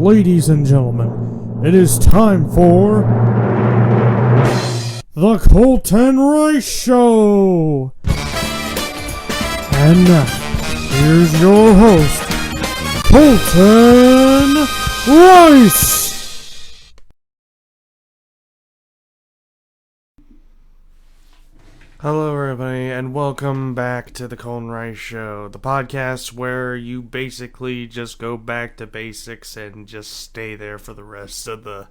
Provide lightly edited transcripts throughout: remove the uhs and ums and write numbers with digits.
ladies and gentlemen, it is time for the Colton Rice Show. And now, here's your host, Colton Rice. Hello everybody, and welcome back to the Colton Rice Show, the podcast where you basically just go back to basics and just stay there for the rest of the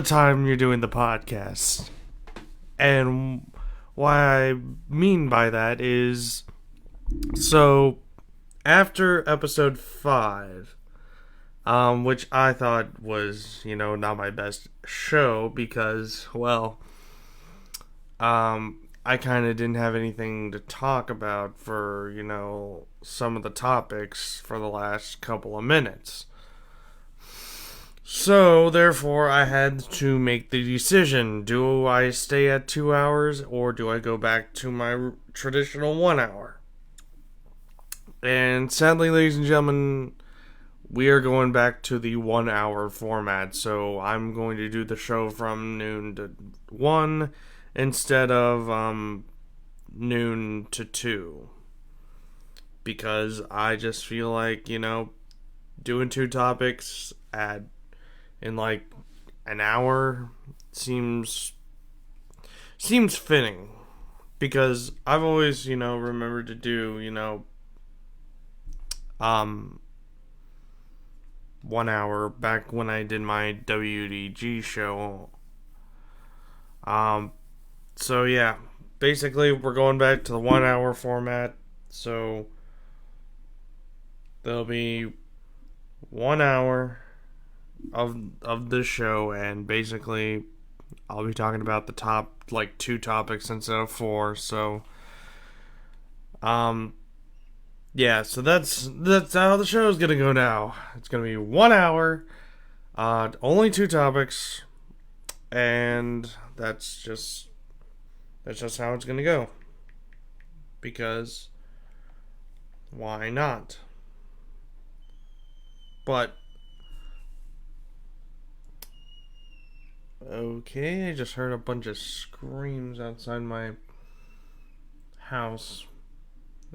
time you're doing the podcast. And what I mean by that is, so after episode 5, which I thought was, not my best show because, well, I kind of didn't have anything to talk about for, some of the topics for the last couple of minutes. So, therefore, I had to make the decision. Do I stay at 2 hours or do I go back to my traditional 1 hour? And sadly, ladies and gentlemen, we are going back to the 1 hour format. So, I'm going to do the show from noon to 1 instead of noon to 2, because I just feel like, doing 2 topics in like an hour seems fitting, because I've always, remembered to do, 1 hour back when I did my WDG show. So yeah, basically we're going back to the 1 hour format. So there'll be 1 hour of this show, and basically I'll be talking about the top 2 topics instead of 4. So yeah, so that's how the show is gonna go now. It's gonna be 1 hour, only 2 topics, and that's just how it's going to go. Because why not? But okay, I just heard a bunch of screams outside my house.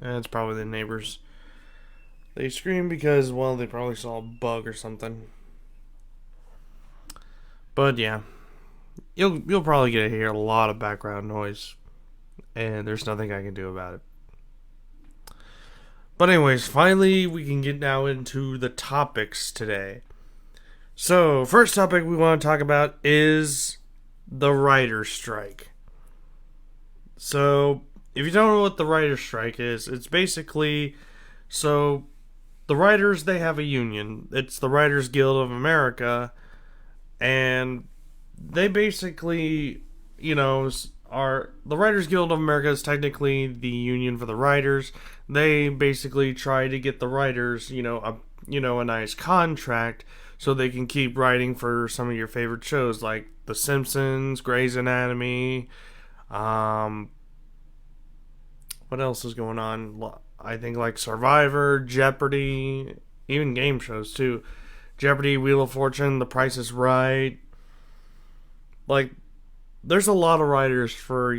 And it's probably the neighbors. They scream because, well, they probably saw a bug or something. But yeah. You'll probably get to hear a lot of background noise, and there's nothing I can do about it. But anyways, finally we can get now into the topics today. So, first topic we want to talk about is the writer's strike. So, if you don't know what the writer's strike is, it's basically, so the writers, they have a union. It's the Writers Guild of America, and they basically, are the Writers Guild of America is technically the union for the writers. They basically try to get the writers, a nice contract so they can keep writing for some of your favorite shows like The Simpsons, Grey's Anatomy. What else is going on? I think like Survivor, Jeopardy, even game shows too. Jeopardy, Wheel of Fortune, The Price is Right. There's a lot of writers for,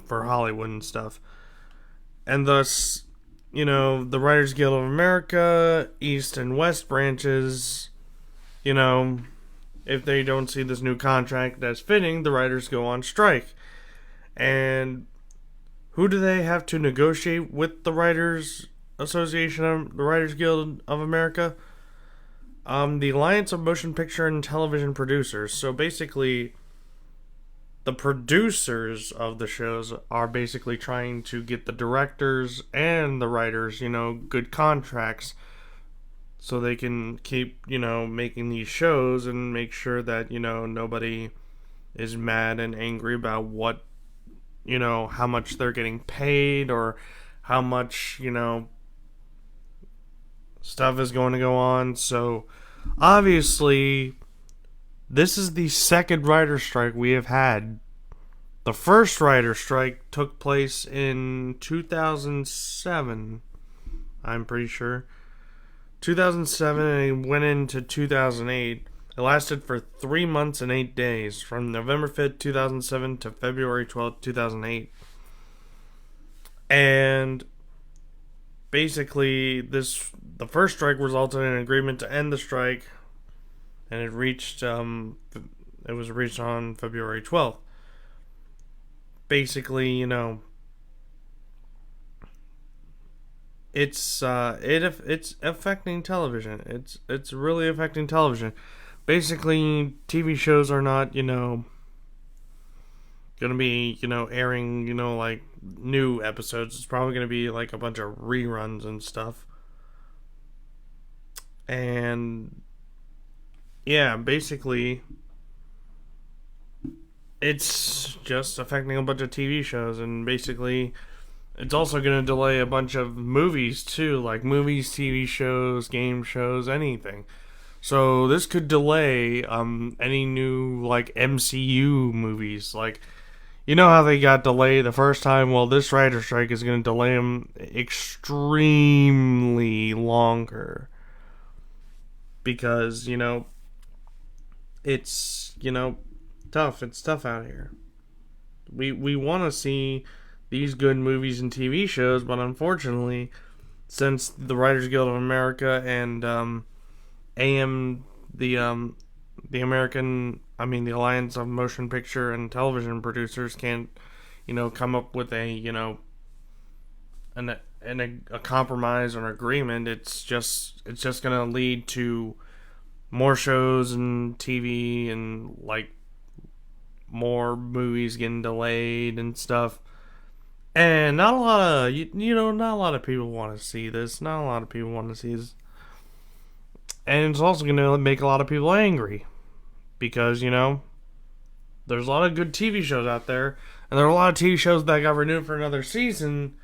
for Hollywood and stuff. And thus, the Writers Guild of America, East and West branches, if they don't see this new contract as fitting, the writers go on strike. And who do they have to negotiate with the Writers Association, the Writers Guild of America? The Alliance of Motion Picture and Television Producers. So basically, the producers of the shows are basically trying to get the directors and the writers, good contracts so they can keep, making these shows and make sure that, nobody is mad and angry about what, how much they're getting paid or how much, stuff is going to go on. So obviously this is the second writer's strike we have had The first writer strike took place in 2007, I'm pretty sure. 2007, and it went into 2008. It lasted for 3 months and 8 days, from November 5th, 2007 to February 12th, 2008. And basically, the first strike resulted in an agreement to end the strike, and it was reached on February 12th. Basically, it's affecting television. It's really affecting television. Basically, TV shows are not, gonna be, airing, like new episodes. It's probably gonna be like a bunch of reruns and stuff. And yeah, basically it's just affecting a bunch of TV shows, and basically it's also going to delay a bunch of movies too, like movies, TV shows, game shows, anything. So this could delay any new like MCU movies. Like, you know how they got delayed the first time? Well, this writer strike is going to delay them extremely longer, because it's tough. It's tough out here. We want to see these good movies and TV shows, but unfortunately, since the Writers Guild of America and AM, the American, the Alliance of Motion Picture and Television Producers can't, come up with a compromise or an agreement, it's just gonna lead to more shows and TV and like more movies getting delayed and stuff. And not a lot of not a lot of people want to see this. Not a lot of people want to see this. And it's also going to make a lot of people angry, because there's a lot of good TV shows out there, and there are a lot of TV shows that got renewed for another season,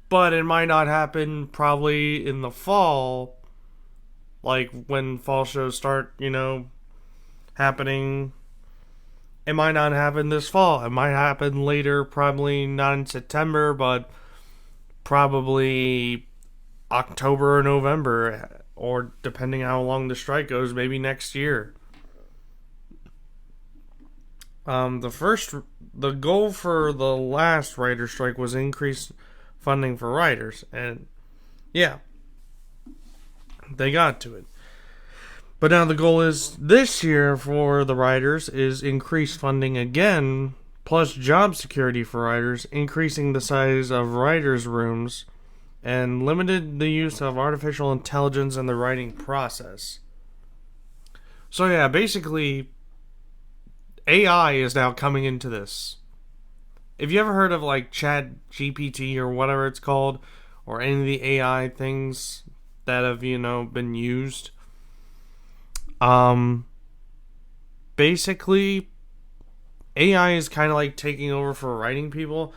but it might not happen probably in the fall, like when fall shows start, happening. It might not happen this fall. It might happen later, probably not in September, but probably October or November, or depending how long the strike goes, maybe next year. The goal for the last writer strike was increased funding for writers, and yeah, they got to it. But now the goal is this year for the writers is increased funding again, plus job security for writers, increasing the size of writers' rooms, and limited the use of artificial intelligence in the writing process. So yeah, basically, AI is now coming into this. Have you ever heard of like Chat GPT or whatever it's called, or any of the AI things that have, been used? Basically, AI is kind of like taking over for writing people.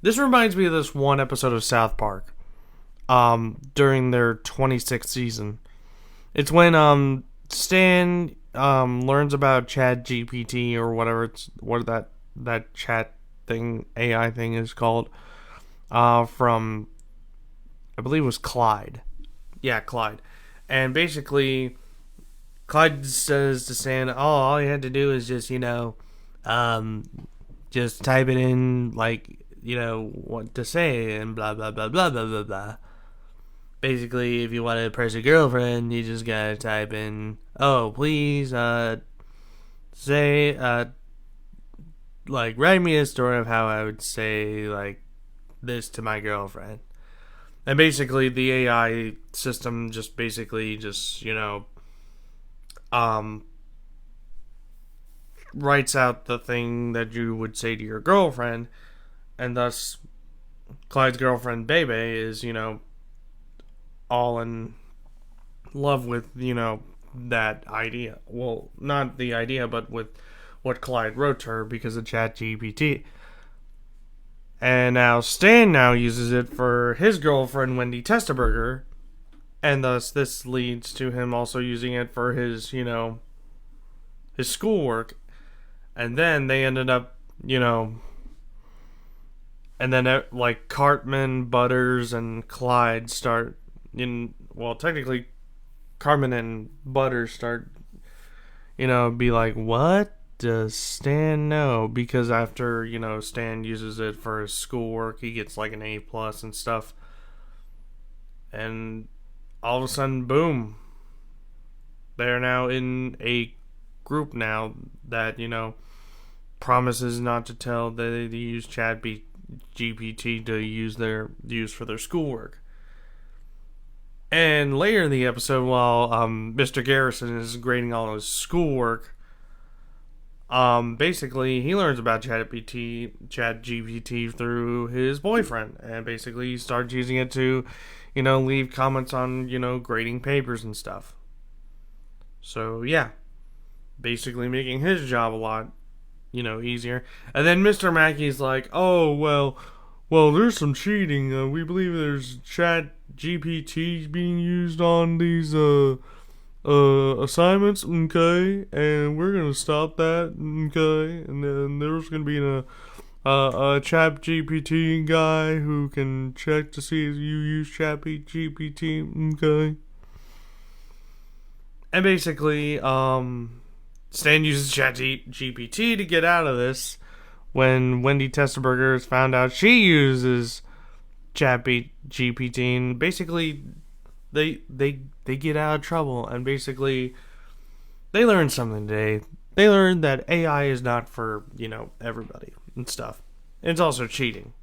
This reminds me of this one episode of South Park, during their 26th season. It's when, Stan, learns about Chat GPT or whatever that chat thing, AI thing is called, from, I believe it was Clyde. Yeah, Clyde. And basically, Clyde says to Stan, all you had to do is just, just type it in, like, what to say, and blah, blah, blah, blah, blah, blah, blah. Basically, if you want to impress a girlfriend, you just gotta type in, please, say, like, write me a story of how I would say, like, this to my girlfriend. And basically, the AI system just writes out the thing that you would say to your girlfriend, and thus Clyde's girlfriend Bebe is, all in love with, that idea. Well, not the idea, but with what Clyde wrote to her because of ChatGPT. And now Stan uses it for his girlfriend Wendy Testaburger, and thus this leads to him also using it for his, his schoolwork. And then they ended up you know, and then like Cartman, Butters, and Clyde start technically Cartman and Butters start, be like, what does Stan know? Because after, Stan uses it for his schoolwork, he gets like an A plus and stuff. And all of a sudden, boom, they're now in a group now that, promises not to tell that they use GPT to use for their schoolwork. And later in the episode, while Mr. Garrison is grading all his schoolwork, basically he learns about ChatGPT through his boyfriend, and basically he starts using it to, leave comments on, grading papers and stuff. So yeah, basically making his job a lot, easier. And then Mr. Mackey's like, oh well, there's some cheating. We believe there's ChatGPT being used on these assignments, okay, and we're gonna stop that, okay, and then there's gonna be a ChatGPT guy who can check to see if you use ChatGPT, okay. And basically, Stan uses ChatGPT to get out of this when Wendy Testerberger has found out she uses ChatGPT, and basically they get out of trouble, and basically they learned something today. They learned that AI is not for, everybody and stuff. It's also cheating.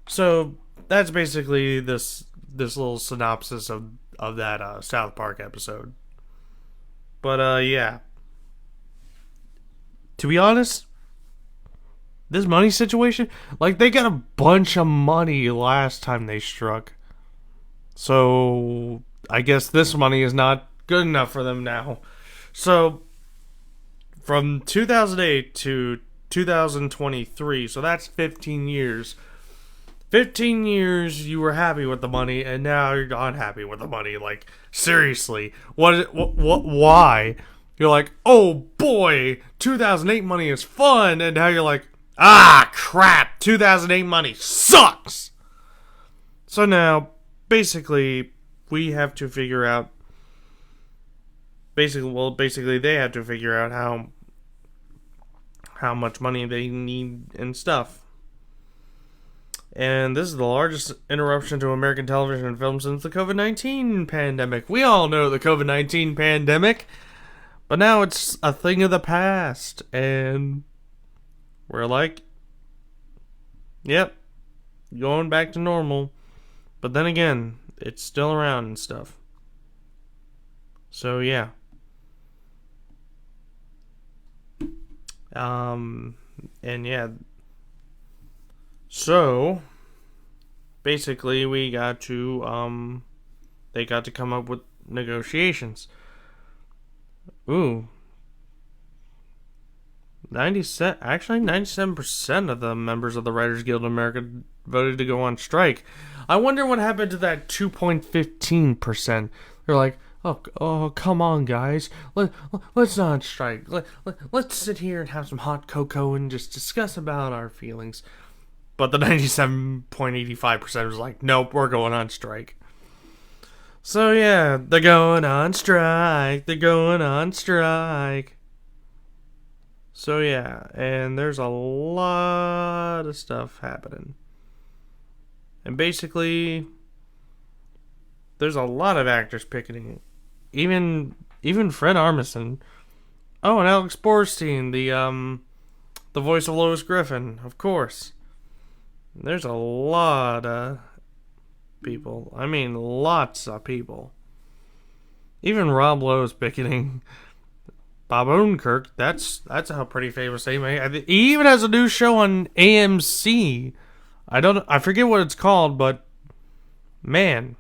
So that's basically this little synopsis of that South Park episode. But yeah. To be honest, this money situation, like, they got a bunch of money last time they struck. So I guess this money is not good enough for them now. So from 2008 to 2023, so that's 15 years. 15 years you were happy with the money, and now you're unhappy with the money. Like, seriously, why? You're like, oh boy, 2008 money is fun, and now you're like, ah, crap, 2008 money sucks. So now, basically, we have to figure out, basically they have to figure out how much money they need and stuff. And this is the largest interruption to American television and film since the COVID-19 pandemic. We all know the COVID-19 pandemic, but now it's a thing of the past, and we're like, yep, going back to normal. But then again, it's still around and stuff. So yeah. And yeah. So basically we got to they got to come up with negotiations. Ooh. 97% of the members of the Writers Guild of America voted to go on strike. I wonder what happened to that 2.15%. They're like, oh, come on, guys. Let's not strike. Let's sit here and have some hot cocoa and just discuss about our feelings. But the 97.85% was like, nope, we're going on strike. So yeah, they're going on strike. So yeah, and there's a lot of stuff happening. And basically, there's a lot of actors picketing. Even Fred Armisen. Oh, and Alex Borstein, the voice of Lois Griffin, of course. There's a lot of people. I mean, lots of people. Even Rob Lowe's picketing. Bob Odenkirk, that's a pretty famous name. He even has a new show on AMC. I forget what it's called, but man,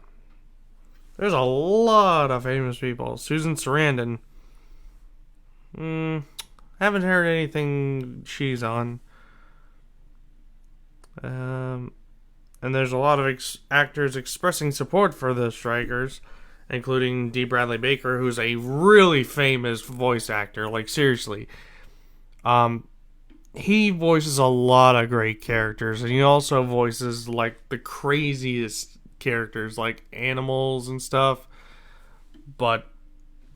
there's a lot of famous people. Susan Sarandon. Haven't heard anything she's on. And there's a lot of actors expressing support for the strikers, including D. Bradley Baker, who's a really famous voice actor. Like, seriously. he voices a lot of great characters, and he also voices like the craziest characters, like animals and stuff. But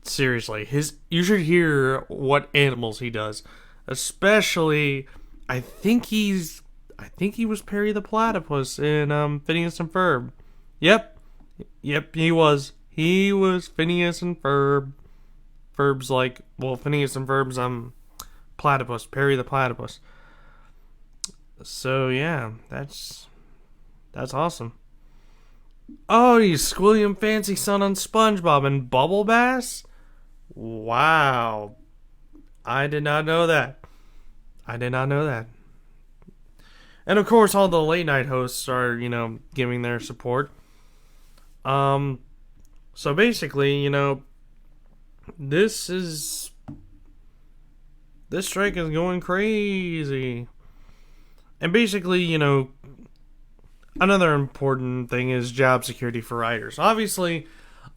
seriously, you should hear what animals he does, especially. I think he was Perry the Platypus in Phineas and Ferb. Yep, he was. He was Phineas and Ferb. Ferb's like, well, Phineas and Ferb's platypus, Perry the Platypus. So yeah, that's awesome. Oh, he's Squilliam Fancy Son on SpongeBob and Bubble Bass? Wow. I did not know that. And of course, all the late night hosts are, giving their support. So basically, this strike is going crazy. And basically, another important thing is job security for writers. Obviously,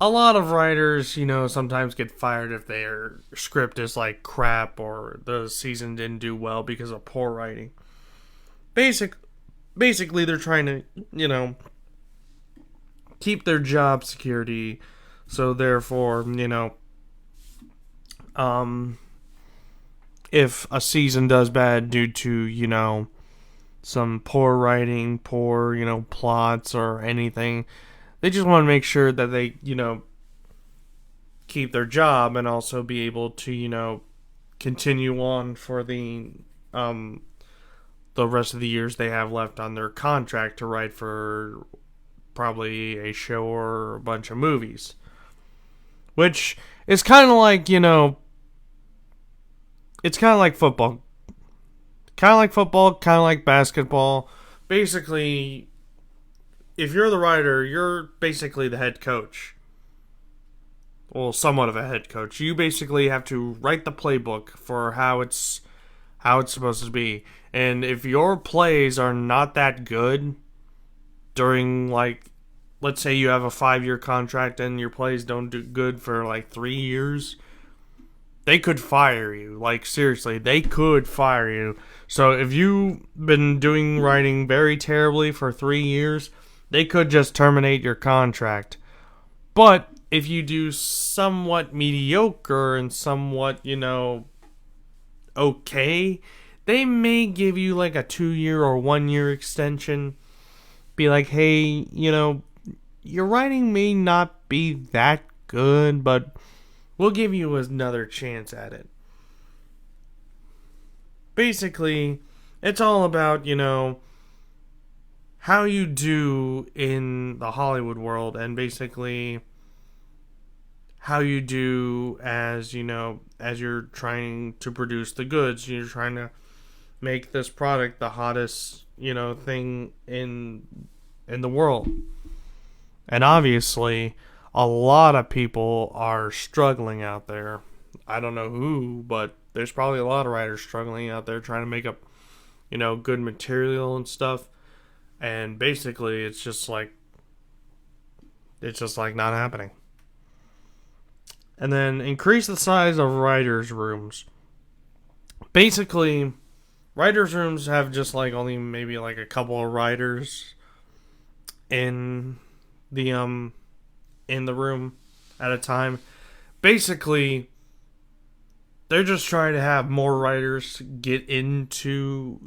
a lot of writers, sometimes get fired if their script is like crap or the season didn't do well because of poor writing. Basically, they're trying to, keep their job security. So therefore, if a season does bad due to, some poor writing, poor, plots or anything, they just want to make sure that they, keep their job and also be able to, continue on for the rest of the years they have left on their contract to write for probably a show or a bunch of movies. Which is kind of like, it's kind of like football. Kind of like basketball. Basically, if you're the writer, you're basically the head coach. Well, somewhat of a head coach. You basically have to write the playbook for how it's supposed to be. And if your plays are not that good during, like, let's say you have a 5-year contract and your plays don't do good for like 3 years, they could fire you. Like, seriously, they could fire you. So if you've been doing writing very terribly for 3 years, they could just terminate your contract. But if you do somewhat mediocre and somewhat, okay, they may give you like a 2-year or 1-year extension. Be like, hey, your writing may not be that good, but we'll give you another chance at it. Basically, it's all about, how you do in the Hollywood world, and basically how you do as, as you're trying to produce the goods. You're trying to make this product the hottest, thing in the world. And obviously, a lot of people are struggling out there. I don't know who, but there's probably a lot of writers struggling out there trying to make up, good material and stuff. And basically, it's just like not happening. And then increase the size of writers' rooms. Basically, writers' rooms have just like only maybe like a couple of writers in the room at a time. Basically, they're just trying to have more writers get into,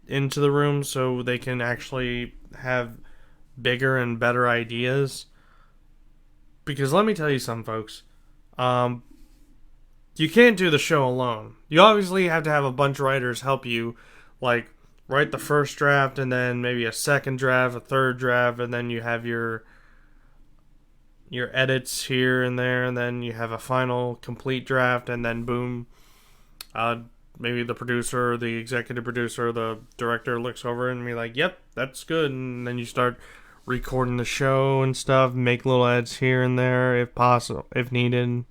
into the room so they can actually have bigger and better ideas. Because let me tell you something, folks. You can't do the show alone. You obviously have to have a bunch of writers help you, like, write the first draft, and then maybe a second draft, a third draft, and then you have your edits here and there, and then you have a final complete draft, and then boom, maybe the producer, the executive producer, the director looks over and be like, yep, that's good, and then you start recording the show and stuff, make little edits here and there if possible, if needed.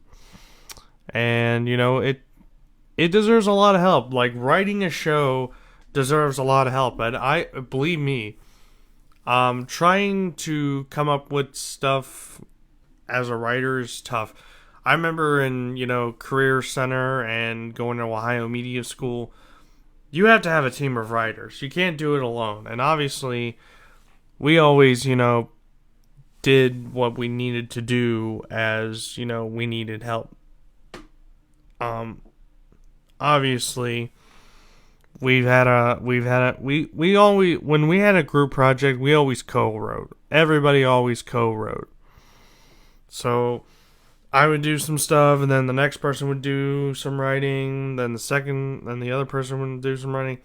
And it deserves a lot of help. Like, writing a show deserves a lot of help, and I believe me, trying to come up with stuff as a writer is tough. I remember in, Career Center and going to Ohio Media School, you have to have a team of writers. You can't do it alone. And obviously, we always, did what we needed to do as, we needed help. Obviously, we always, when we had a group project, we always co-wrote. Everybody always co-wrote. So I would do some stuff, and then the next person would do some writing, then the other person would do some writing.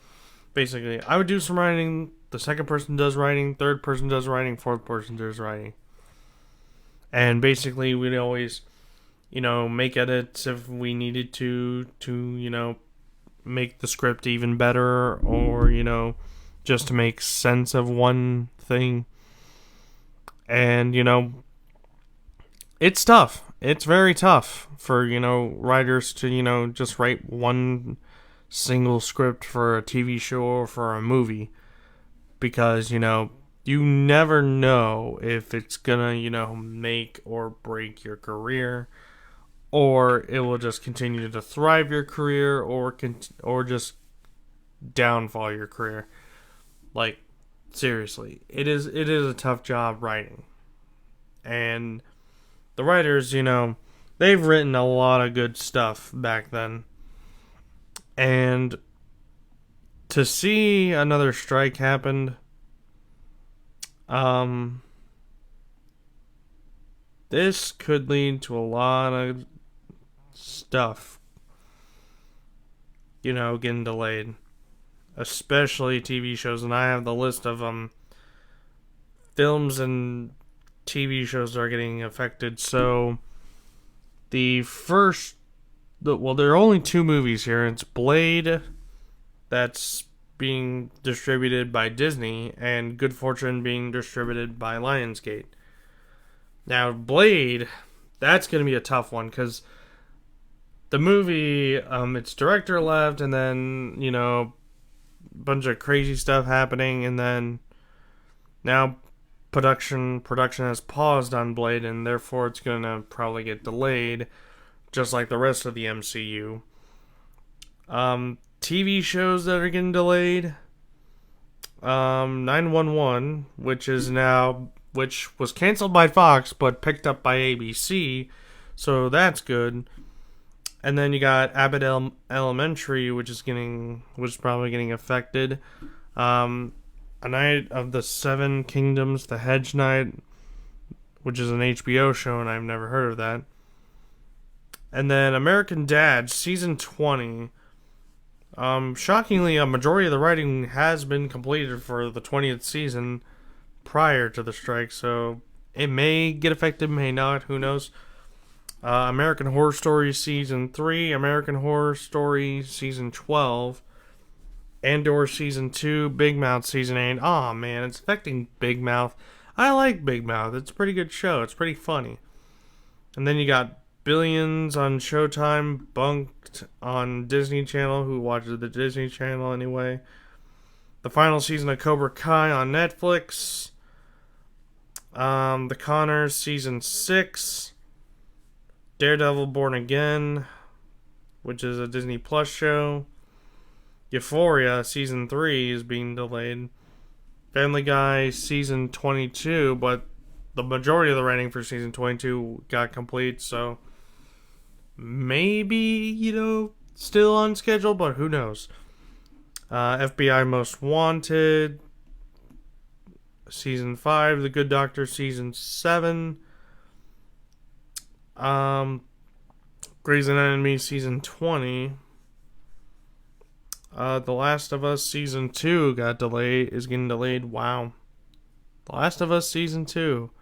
Basically, I would do some writing, the second person does writing, third person does writing, fourth person does writing. And basically, we'd always, make edits if we needed to, make the script even better, or, just to make sense of one thing. And, it's tough. It's very tough for, writers to, just write one single script for a TV show or for a movie. Because, you never know if it's gonna, make or break your career. Or it will just continue to thrive your career, or just downfall your career. Like, seriously. It is a tough job writing. And the writers, they've written a lot of good stuff back then. And to see another strike happen, this could lead to a lot of stuff, getting delayed. Especially TV shows, and I have the list of films and TV shows are getting affected. So there are only two movies here. It's Blade, that's being distributed by Disney, and Good Fortune being distributed by Lionsgate. Now, Blade, that's going to be a tough one, because the movie, its director left, and then, a bunch of crazy stuff happening, and then now production has paused on Blade, and therefore it's going to probably get delayed, just like the rest of the MCU. TV shows that are getting delayed. 911, which was canceled by Fox, but picked up by ABC, so that's good. And then you got Abbott Elementary, which is probably getting affected. A Night of the Seven Kingdoms, The Hedge Knight, which is an HBO show, and I've never heard of that. And then American Dad, Season 20. Shockingly, a majority of the writing has been completed for the 20th season prior to the strike, so it may get affected, may not, who knows. American Horror Story Season 3, American Horror Story Season 12, Andor Season 2, Big Mouth Season 8. Aw, man, it's affecting Big Mouth. I like Big Mouth. It's a pretty good show. It's pretty funny. And then you got Billions on Showtime, Bunked on Disney Channel. Who watches the Disney Channel anyway? The final season of Cobra Kai on Netflix. The Connors Season 6. Daredevil Born Again, which is a Disney Plus show. Euphoria Season 3 is being delayed. Family Guy Season 22, but the majority of the writing for Season 22 got complete, so maybe, still on schedule, but who knows. FBI Most Wanted Season 5, The Good Doctor Season 7, Grey's Anatomy Season 20, The Last of Us Season 2 is getting delayed. Wow. The Last of Us Season 2.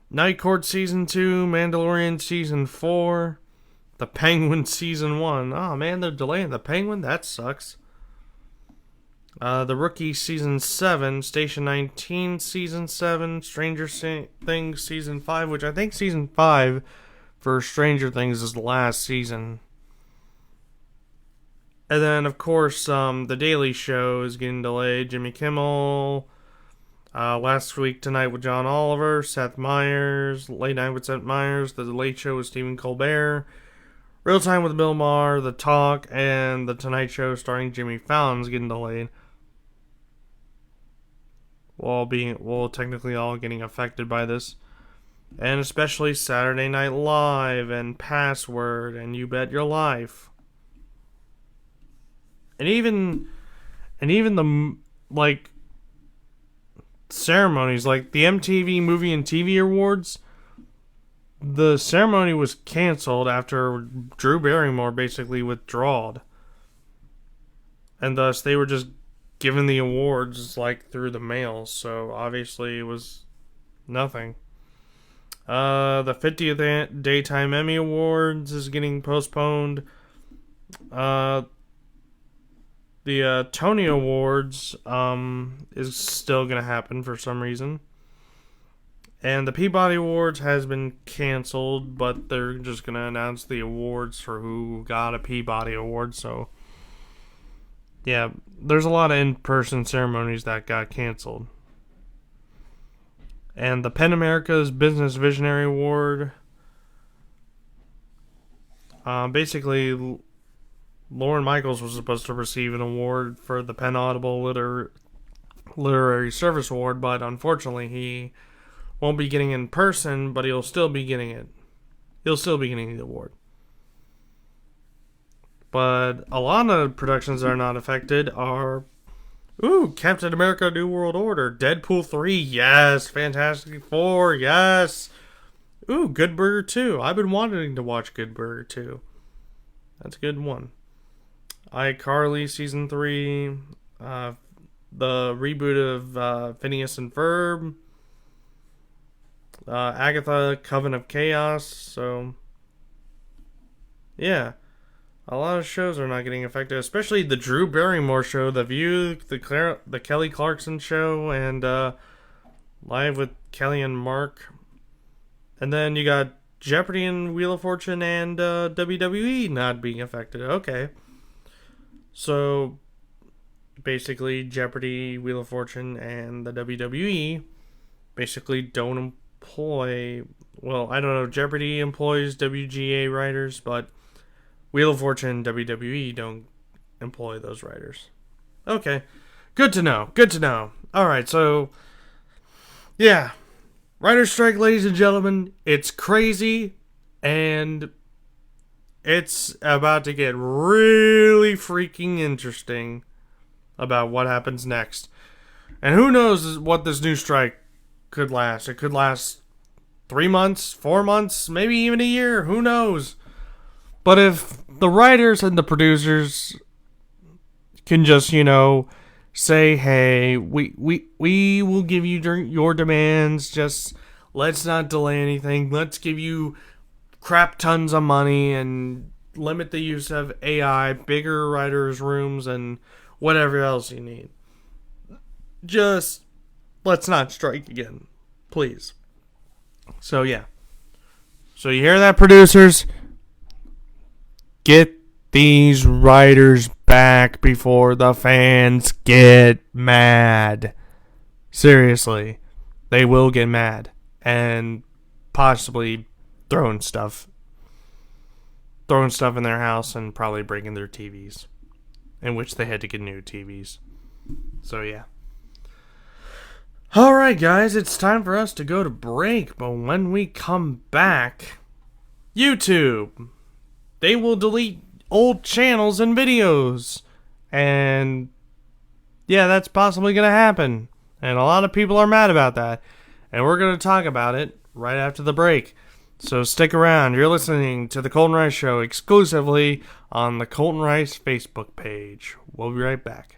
Night Court Season 2, Mandalorian Season 4, The Penguin Season 1. Oh man, they're delaying The Penguin? That sucks. The Rookie Season 7, Station 19 Season 7, Stranger Things Season 5, which I think Season 5 for Stranger Things is the last season. And then, of course, The Daily Show is getting delayed. Jimmy Kimmel, Last week, Tonight with John Oliver, Seth Meyers, Late Night with Seth Meyers, The Late Show with Stephen Colbert, Real Time with Bill Maher, The Talk, and The Tonight Show starring Jimmy Fallon's getting delayed. Well, technically all getting affected by this. And especially Saturday Night Live and Password and You Bet Your Life. And even the, like, ceremonies, like the MTV Movie and TV Awards, the ceremony was canceled after Drew Barrymore basically withdrawed. And thus they were just given the awards like through the mail, so obviously it was nothing. The 50th Daytime Emmy Awards is getting postponed. The Tony Awards is still going to happen for some reason. And the Peabody Awards has been canceled, but they're just going to announce the awards for who got a Peabody Award. So, yeah, there's a lot of in-person ceremonies that got canceled. And the PEN America's Business Visionary Award, basically, Lorne Michaels was supposed to receive an award for the PEN Audible Literary Service Award, but unfortunately he won't be getting it in person, but he'll still be getting it. He'll still be getting the award. But a lot of productions that are not affected are Captain America New World Order, Deadpool 3, yes, Fantastic Four, yes. Good Burger 2. I've been wanting to watch Good Burger 2. That's a good one. iCarly Season 3, the reboot of Phineas and Ferb, Agatha, Coven of Chaos, so, yeah. A lot of shows are not getting affected, especially the Drew Barrymore show, The View, the Kelly Clarkson show, and Live with Kelly and Mark. And then you got Jeopardy and Wheel of Fortune and WWE not being affected. Okay. So, basically, Jeopardy, Wheel of Fortune, and the WWE basically don't employ... Well, I don't know, Jeopardy employs WGA writers, but Wheel of Fortune, WWE don't employ those writers. Okay. Good to know. Good to know. Alright, so, yeah. Writer's strike, ladies and gentlemen. It's crazy, and it's about to get really freaking interesting about what happens next. And who knows what this new strike could last. It could last 3 months, 4 months, maybe even a year. Who knows? But if the writers and the producers can just, say, hey, we will give you your demands, just let's not delay anything. Let's give you crap tons of money and limit the use of AI, bigger writers' rooms, and whatever else you need. Just let's not strike again, please. So, yeah. So you hear that, producers? Get these writers back before the fans get mad. Seriously. They will get mad. And possibly throwing stuff in their house and probably breaking their TVs. In which they had to get new TVs. So, yeah. Alright, guys. It's time for us to go to break. But when we come back, YouTube, they will delete old channels and videos. And yeah, that's possibly going to happen. And a lot of people are mad about that. And we're going to talk about it right after the break. So stick around. You're listening to The Colton Rice Show exclusively on the Colton Rice Facebook page. We'll be right back.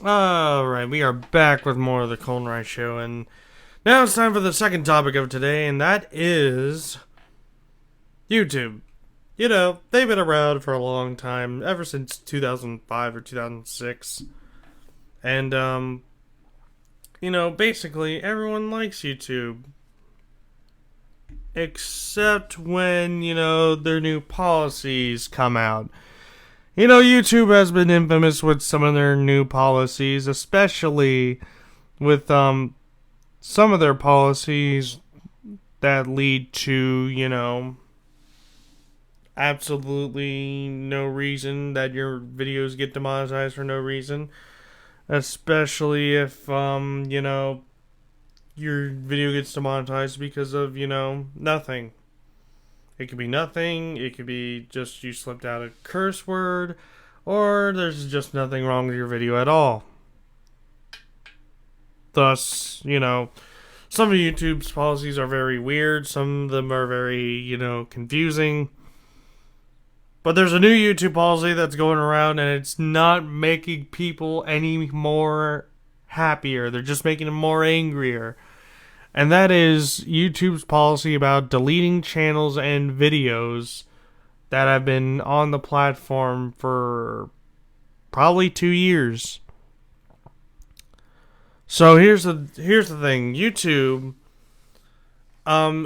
Alright, we are back with more of the Colton Rice Show, and now it's time for the second topic of today, and that is YouTube. You know, they've been around for a long time, ever since 2005 or 2006. And, basically everyone likes YouTube. Except when, their new policies come out. YouTube has been infamous with some of their new policies, especially with some of their policies that lead to, absolutely no reason, that your videos get demonetized for no reason. Especially if, your video gets demonetized because of, nothing. It could be nothing, it could be just you slipped out a curse word, or there's just nothing wrong with your video at all. Thus, some of YouTube's policies are very weird, some of them are very, confusing. But there's a new YouTube policy that's going around, and it's not making people any more happier. They're just making them more angrier. And that is YouTube's policy about deleting channels and videos that have been on the platform for probably 2 years. So here's the thing. YouTube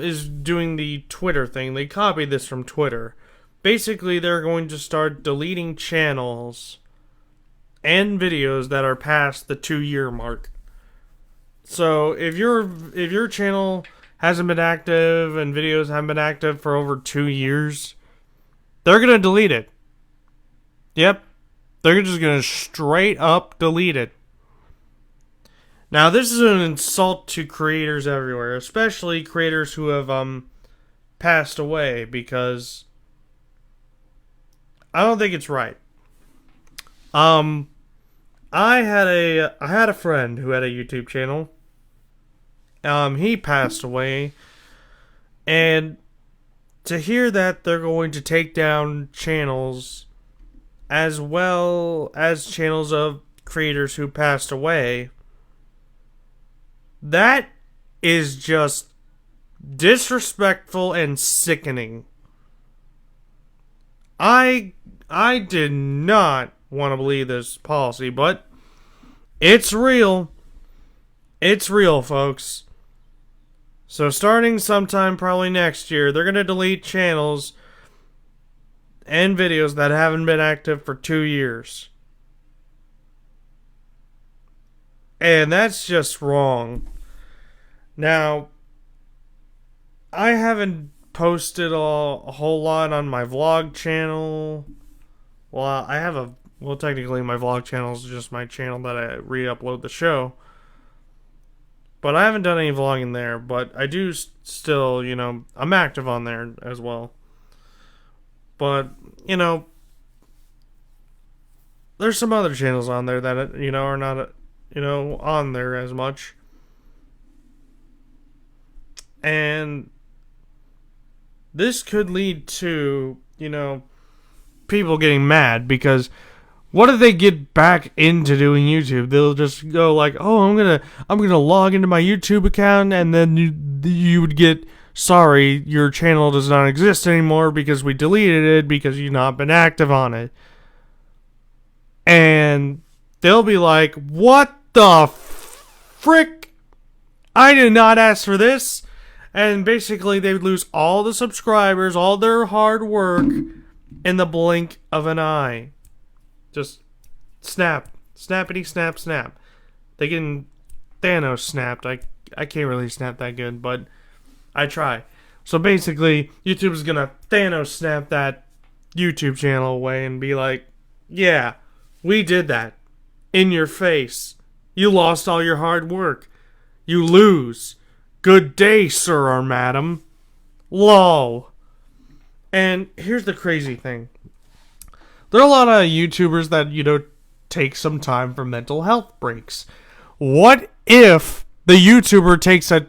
is doing the Twitter thing. They copied this from Twitter. Basically, they're going to start deleting channels and videos that are past the 2-year mark. So if your channel hasn't been active and videos haven't been active for over 2 years, they're gonna delete it. Yep, they're just gonna straight up delete it. Now, this is an insult to creators everywhere, especially creators who have passed away, because I don't think it's right. I had a friend who had a YouTube channel. He passed away, and to hear that they're going to take down channels as well as channels of creators who passed away, that is just disrespectful and sickening. I did not want to believe this policy, but it's real. It's real, folks. So starting sometime probably next year, they're going to delete channels and videos that haven't been active for 2 years. And that's just wrong. Now, I haven't posted a whole lot on my vlog channel. Well, technically my vlog channel is just my channel that I re-upload the show. But I haven't done any vlogging there, but I do still, I'm active on there as well. But, there's some other channels on there that, are not, on there as much. And this could lead to, people getting mad, because what if they get back into doing YouTube? They'll just go like, "Oh, I'm gonna log into my YouTube account," and then you would get, "Sorry, your channel does not exist anymore because we deleted it because you've not been active on it." And they'll be like, "What the frick? I did not ask for this." And basically, they would lose all the subscribers, all their hard work, in the blink of an eye. Just snap. Snappity snap snap. They getting Thanos snapped. I can't really snap that good, but I try. So basically, YouTube is gonna Thanos snap that YouTube channel away and be like, "Yeah, we did that. In your face. You lost all your hard work. You lose. Good day, sir or madam. Lol." And here's the crazy thing. There are a lot of YouTubers that, take some time for mental health breaks. What if the YouTuber takes a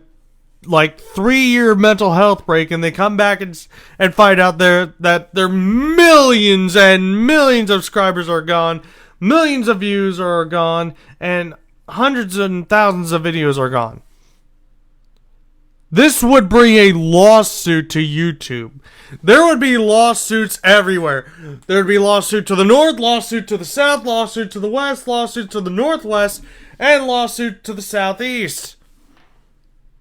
3-year mental health break and they come back and find out that their millions and millions of subscribers are gone, millions of views are gone, and hundreds and thousands of videos are gone? this would bring a lawsuit to YouTube. There would be lawsuits everywhere. There would be lawsuit to the north, lawsuit to the south, lawsuit to the west, lawsuit to the northwest, and lawsuit to the southeast.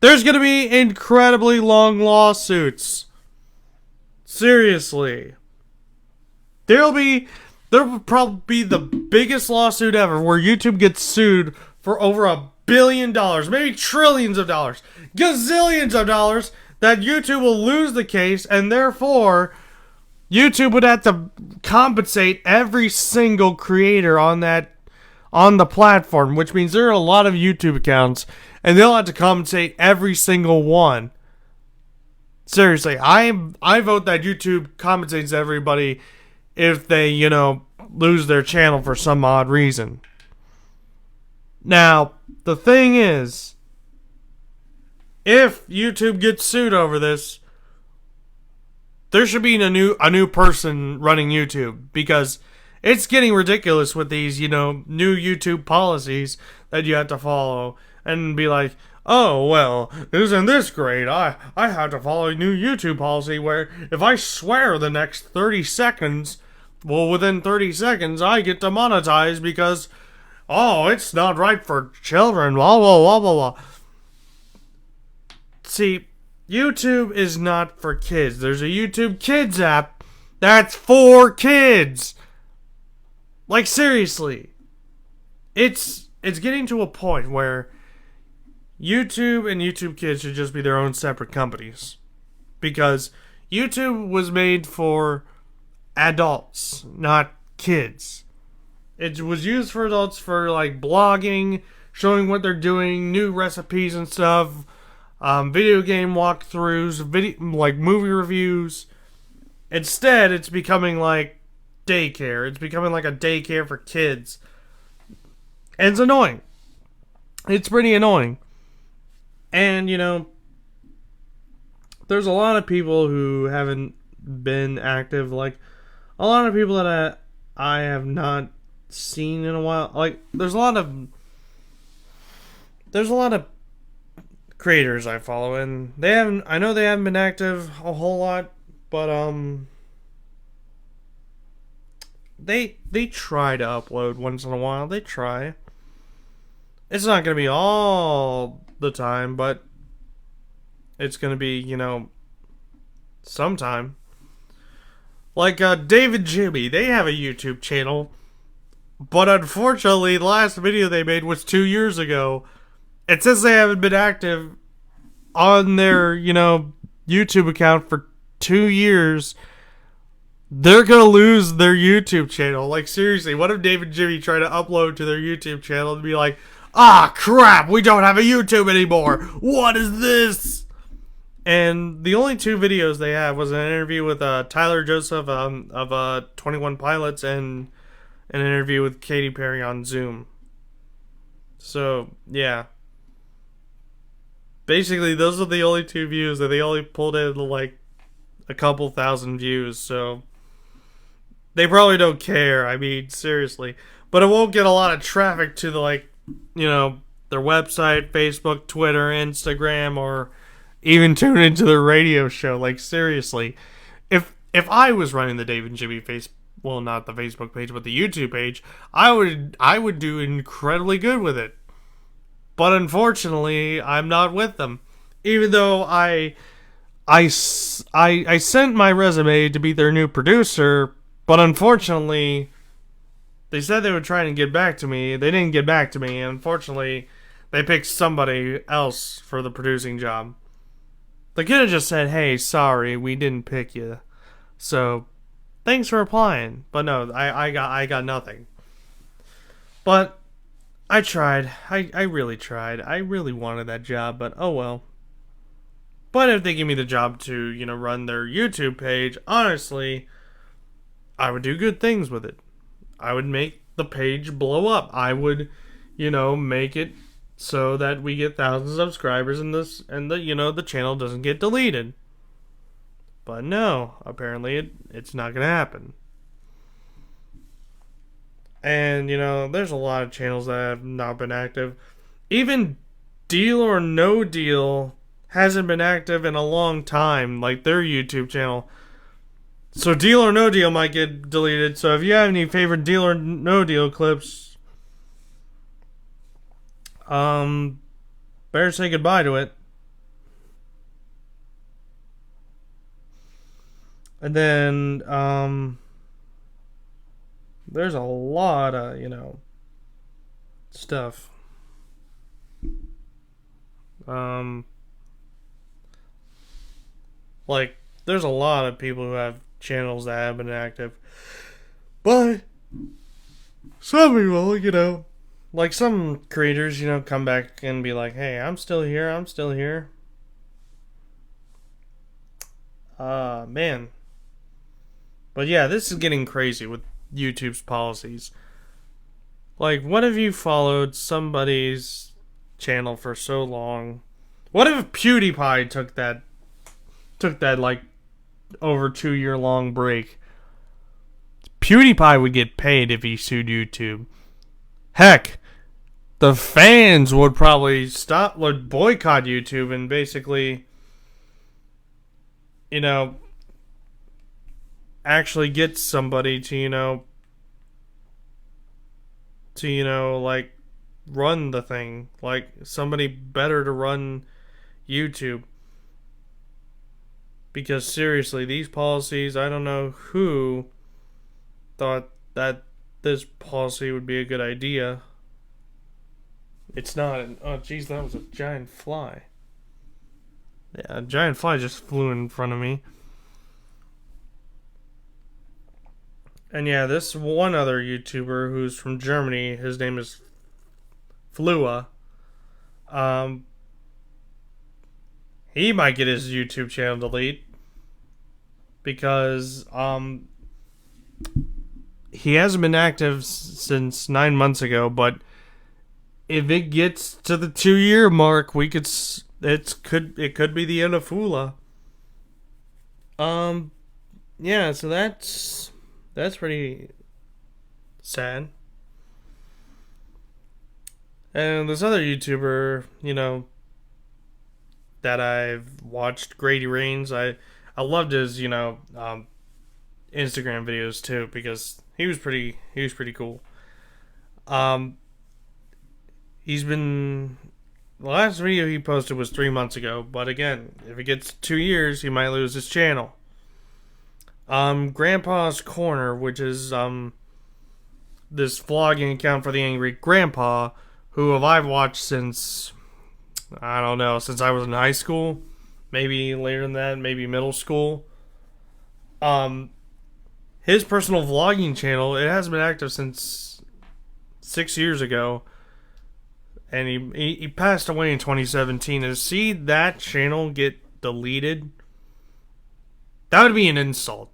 There's going to be incredibly long lawsuits. Seriously. There will probably be the biggest lawsuit ever where YouTube gets sued for over $1 billion, maybe trillions of dollars, gazillions of dollars, that YouTube will lose the case, and therefore YouTube would have to compensate every single creator on the platform, which means there are a lot of YouTube accounts, and they'll have to compensate every single one. Seriously, I vote that YouTube compensates everybody if they, lose their channel for some odd reason. Now, the thing is, if YouTube gets sued over this, there should be a new person running YouTube, because it's getting ridiculous with these, new YouTube policies that you have to follow, and be like, oh, well, isn't this great? I have to follow a new YouTube policy where if I swear the next 30 seconds, well, within 30 seconds, I get demonetized because, oh, it's not right for children, blah, blah, blah, blah, blah. See, YouTube is not for kids. There's a YouTube Kids app that's for kids. Like, seriously. It's getting to a point where YouTube and YouTube Kids should just be their own separate companies. Because YouTube was made for adults, not kids. It was used for adults for, like, blogging, showing what they're doing, new recipes and stuff, video game walkthroughs, like movie reviews. Instead, it's becoming like daycare. It's becoming like a daycare for kids. And it's annoying. It's pretty annoying. And, there's a lot of people who haven't been active. Like, a lot of people that I have not seen in a while. Like, there's a lot of creators I follow, and I know they haven't been active a whole lot, but they try to upload once in a while. They try. It's not going to be all the time, but it's going to be, sometime. Like David Jimmy, they have a YouTube channel, but unfortunately the last video they made was 2 years ago. It says they haven't been active on their, YouTube account for 2 years. They're going to lose their YouTube channel. Like, seriously, what if David and Jimmy try to upload to their YouTube channel and be like, ah, crap, we don't have a YouTube anymore. What is this? And the only 2 videos they have was an interview with Tyler Joseph of 21 Pilots and an interview with Katy Perry on Zoom. So, yeah. Basically, those are the only 2 views, and they only pulled in, like, a couple thousand views, so they probably don't care. I mean, seriously. But it won't get a lot of traffic to the, their website, Facebook, Twitter, Instagram, or even tune into their radio show. Like, seriously. If I was running the Dave and Jimmy well, not the Facebook page, but the YouTube page, I would do incredibly good with it. But unfortunately, I'm not with them. Even though I sent my resume to be their new producer, but unfortunately, they said they would try and get back to me. They didn't get back to me, and unfortunately, they picked somebody else for the producing job. They could have just said, hey, sorry, we didn't pick you. So, thanks for applying. But no, I got nothing. But I tried. I really tried. I really wanted that job, but oh well. But if they give me the job to, run their YouTube page, honestly, I would do good things with it. I would make the page blow up. I would, make it so that we get thousands of subscribers and the channel doesn't get deleted. But no, apparently it's not going to happen. And, there's a lot of channels that have not been active. Even Deal or No Deal hasn't been active in a long time, like their YouTube channel. So Deal or No Deal might get deleted. So if you have any favorite Deal or No Deal clips, better say goodbye to it. And then, there's a lot of, stuff. Like, there's a lot of people who have channels that have been active. But, some people, like some creators, come back and be like, hey, I'm still here. Man. But yeah, this is getting crazy with YouTube's policies. Like, what if you followed somebody's channel for so long? What if PewDiePie took that like over 2-year long break? PewDiePie would get paid if he sued YouTube. Heck, the fans would probably boycott YouTube and basically, actually get somebody to, like, run the thing. Like, somebody better to run YouTube. Because seriously, these policies, I don't know who thought that this policy would be a good idea. It's not. Oh, jeez, that was a giant fly. Yeah, a giant fly just flew in front of me. And yeah, this one other YouTuber who's from Germany, his name is Flua. He might get his YouTube channel deleted because he hasn't been active since 9 months ago. But if it gets to the 2-year mark, it could be the end of Flua. Yeah, so that's pretty sad. And this other YouTuber, that I've watched, Grady Rains, I loved his, Instagram videos too, because he was pretty cool. The last video he posted was 3 months ago, but again, if it gets 2 years, he might lose his channel. Grandpa's Corner, which is this vlogging account for the angry grandpa, who I've watched since I was in high school, maybe later than that, maybe middle school. His personal vlogging channel, it hasn't been active since 6 years ago, and he passed away in 2017. To see that channel get deleted, that would be an insult.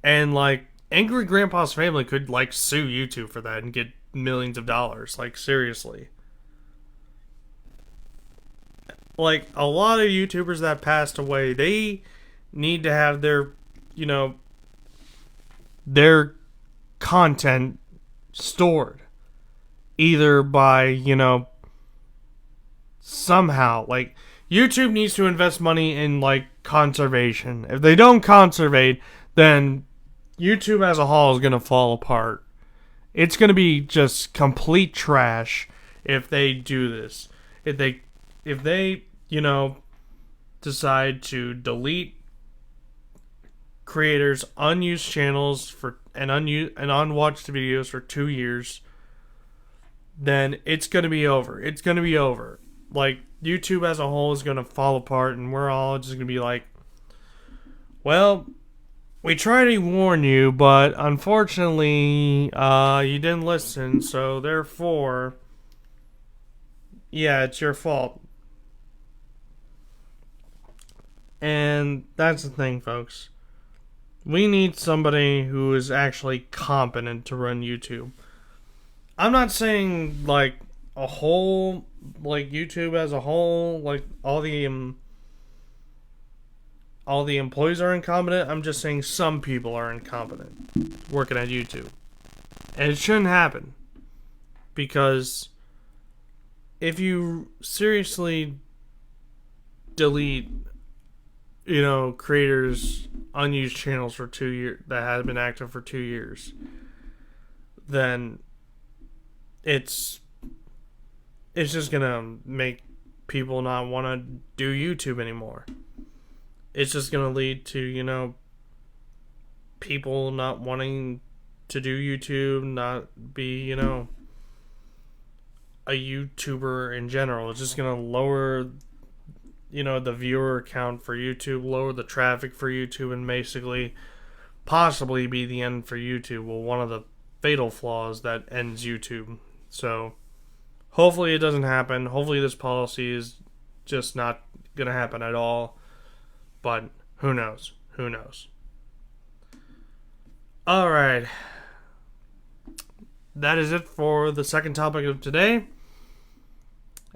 And, like, Angry Grandpa's family could, like, sue YouTube for that and get millions of dollars. Like, seriously. Like, a lot of YouTubers that passed away, they need to have their content stored. Either by, somehow, like, YouTube needs to invest money in, like, conservation. If they don't conservate, then YouTube as a whole is going to fall apart. It's going to be just complete trash if they do this. If they decide to delete creators' unused channels and unwatched videos for 2 years, then it's going to be over. It's going to be over. Like, YouTube as a whole is going to fall apart, and we're all just going to be like, well, we tried to warn you, but unfortunately, you didn't listen, so therefore, yeah, it's your fault. And that's the thing, folks. We need somebody who is actually competent to run YouTube. I'm not saying, like, YouTube as a whole, like, all the employees are incompetent. I'm just saying some people are incompetent working at YouTube. And it shouldn't happen. Because if you seriously delete, creators' unused channels for 2 years that have been active for 2 years, then it's just gonna make people not want to do YouTube anymore. It's just gonna lead to, people not wanting to do YouTube, not be, a YouTuber in general. It's just gonna lower, the viewer count for YouTube, lower the traffic for YouTube, and basically possibly be the end for YouTube. Well, one of the fatal flaws that ends YouTube. So hopefully it doesn't happen. Hopefully this policy is just not gonna happen at all. But who knows? Who knows? Alright. That is it for the second topic of today.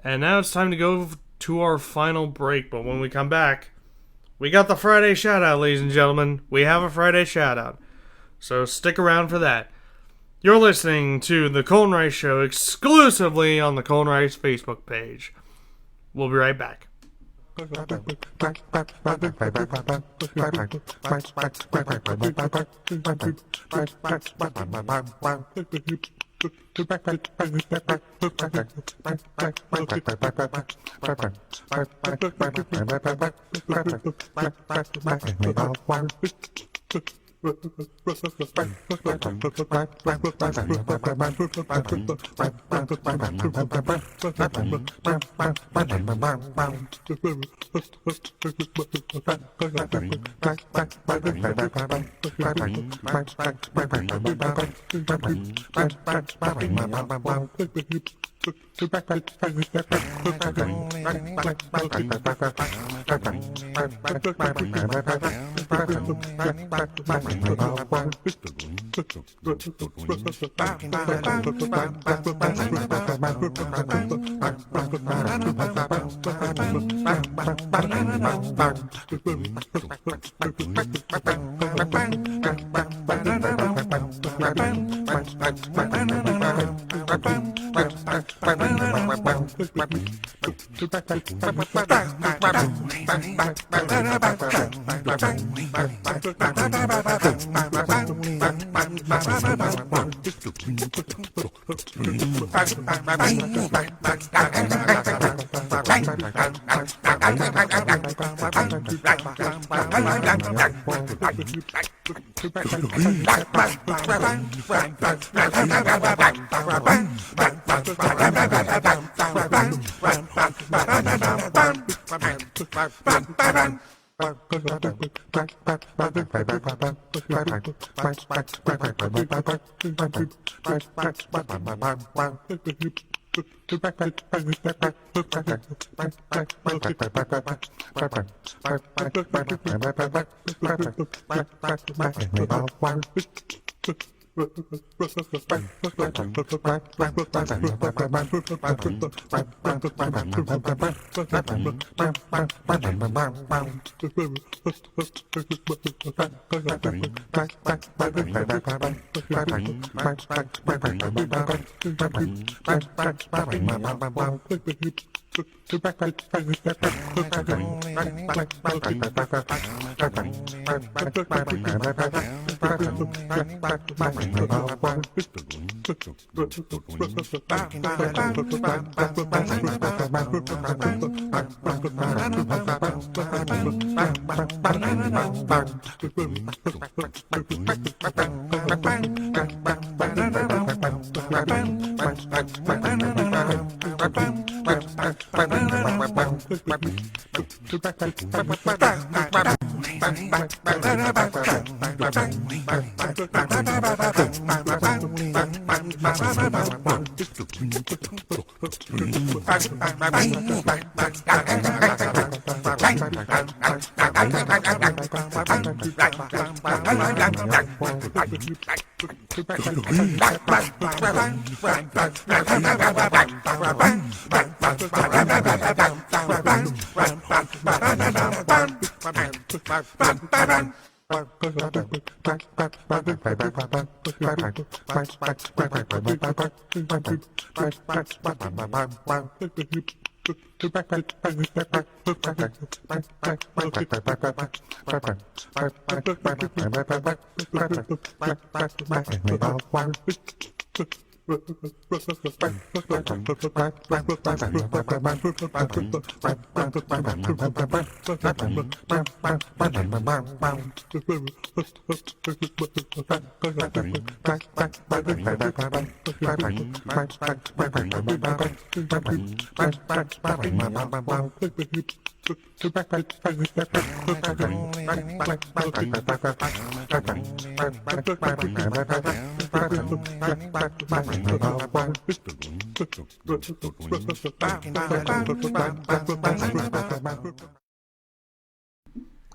And now it's time to go to our final break. But when we come back, we got the Friday shout out, ladies and gentlemen. We have a Friday shout out. So stick around for that. You're listening to The Colton Rice Show exclusively on the Colton Rice Facebook page. We'll be right back.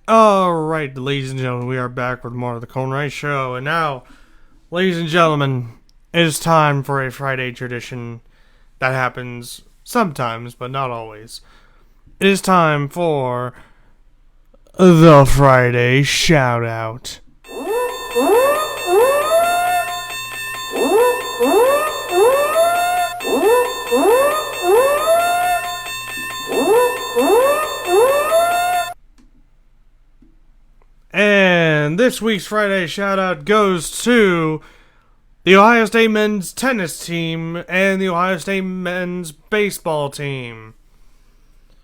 Alright, ladies and gentlemen, we are back with more of the Colton Rice Show. And now, ladies and gentlemen, it is time for a Friday tradition that happens sometimes, but not always. It is time for the Friday Shout-Out. And this week's Friday shout-out goes to the Ohio State men's tennis team and the Ohio State men's baseball team.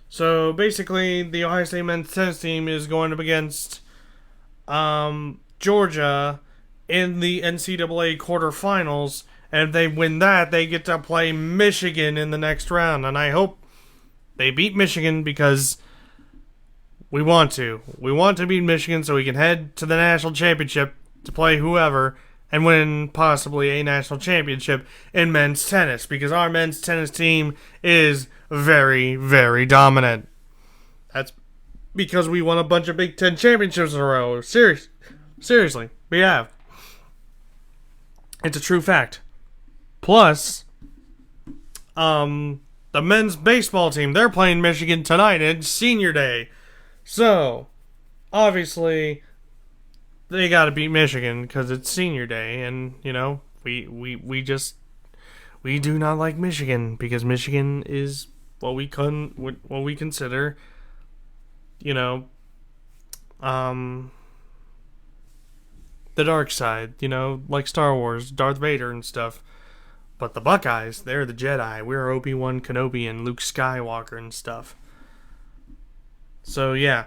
So basically, the Ohio State men's tennis team is going up against Georgia in the NCAA quarterfinals. And if they win that, they get to play Michigan in the next round. And I hope they beat Michigan because we want to. We want to beat Michigan so we can head to the national championship to play whoever and win possibly a national championship in men's tennis because our men's tennis team is very, very dominant. That's because we won a bunch of Big Ten championships in a row. Seriously, we have. It's a true fact. Plus, the men's baseball team, they're playing Michigan tonight. It's senior day. So, obviously, they gotta beat Michigan because it's senior day, and, you know, we do not like Michigan because Michigan is what we consider, you know, the dark side, you know, like Star Wars, Darth Vader and stuff. But the Buckeyes, they're the Jedi. We're Obi-Wan Kenobi and Luke Skywalker and stuff. So, yeah.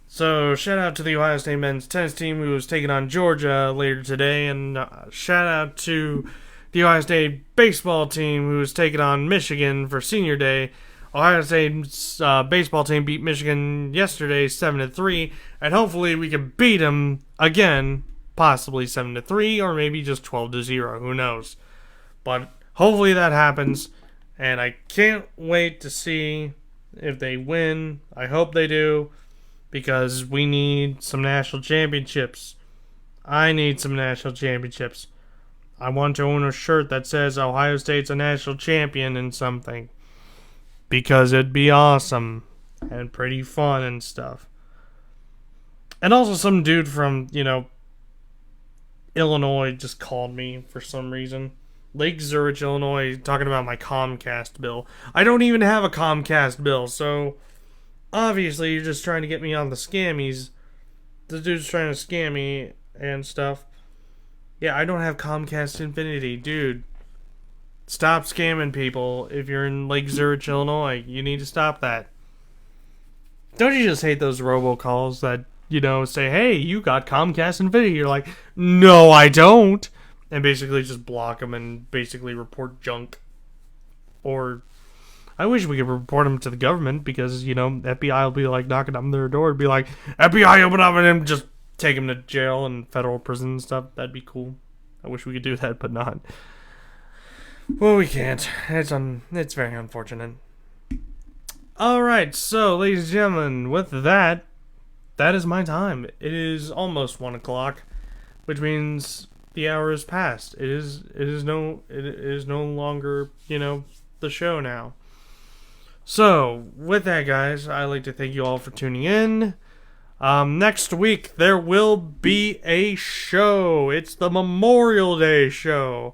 So, shout out to the Ohio State men's tennis team who was taking on Georgia later today. And shout out to the Ohio State baseball team who was taking on Michigan for senior day. Ohio State's baseball team beat Michigan yesterday 7-3. And hopefully we can beat them again, possibly 7-3 or maybe just 12-0. Who knows? But hopefully that happens. And I can't wait to see if they win. I hope they do, because we need some national championships. I need some national championships. I want to own a shirt that says Ohio State's a national champion in something, because it'd be awesome and pretty fun and stuff. And also some dude from, you know, Illinois just called me for some reason. Lake Zurich, Illinois, talking about my Comcast bill. I don't even have a Comcast bill, so obviously you're just trying to get me on the scammies. The dude's trying to scam me and stuff. Yeah, I don't have Comcast Infinity. Dude, stop scamming people if you're in Lake Zurich, Illinois. You need to stop that. Don't you just hate those robocalls that, you know, say, hey, you got Comcast Infinity. You're like, no, I don't. And basically just block them and basically report junk. Or, I wish we could report them to the government because, you know, FBI will be like knocking on their door and be like, FBI, open up, and just take them to jail and federal prison and stuff. That'd be cool. I wish we could do that, but not. Well, we can't. It's very unfortunate. Alright, so, ladies and gentlemen, with that is my time. It is almost 1 o'clock, which means the hour is past. It is no longer, you know, the show now. So, with that, guys, I'd like to thank you all for tuning in. Next week, there will be a show. It's the Memorial Day show.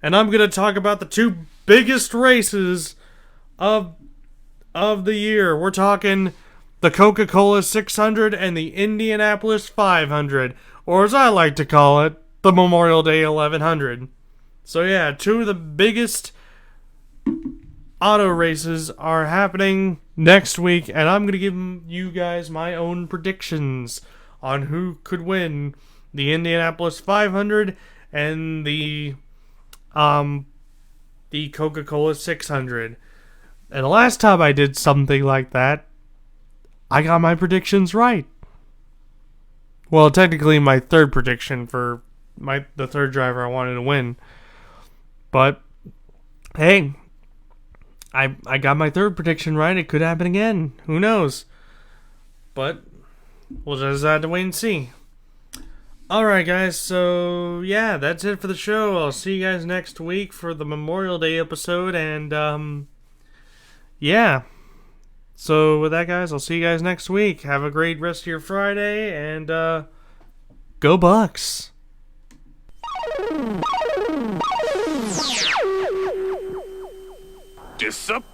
And I'm going to talk about the two biggest races of of the year. We're talking the Coca-Cola 600 and the Indianapolis 500, or as I like to call it, the Memorial Day 1100. So yeah, two of the biggest auto races are happening next week, and I'm going to give you guys my own predictions on who could win the Indianapolis 500 and the Coca-Cola 600. And the last time I did something like that, I got my predictions right. Well, technically my third prediction for the third driver I wanted to win. But hey, I got my third prediction right. It could happen again. Who knows? But we'll just have to wait and see. Alright guys, so yeah, that's it for the show. I'll see you guys next week for the Memorial Day episode, and yeah. So with that guys, I'll see you guys next week. Have a great rest of your Friday, and go Bucks! Disappointed.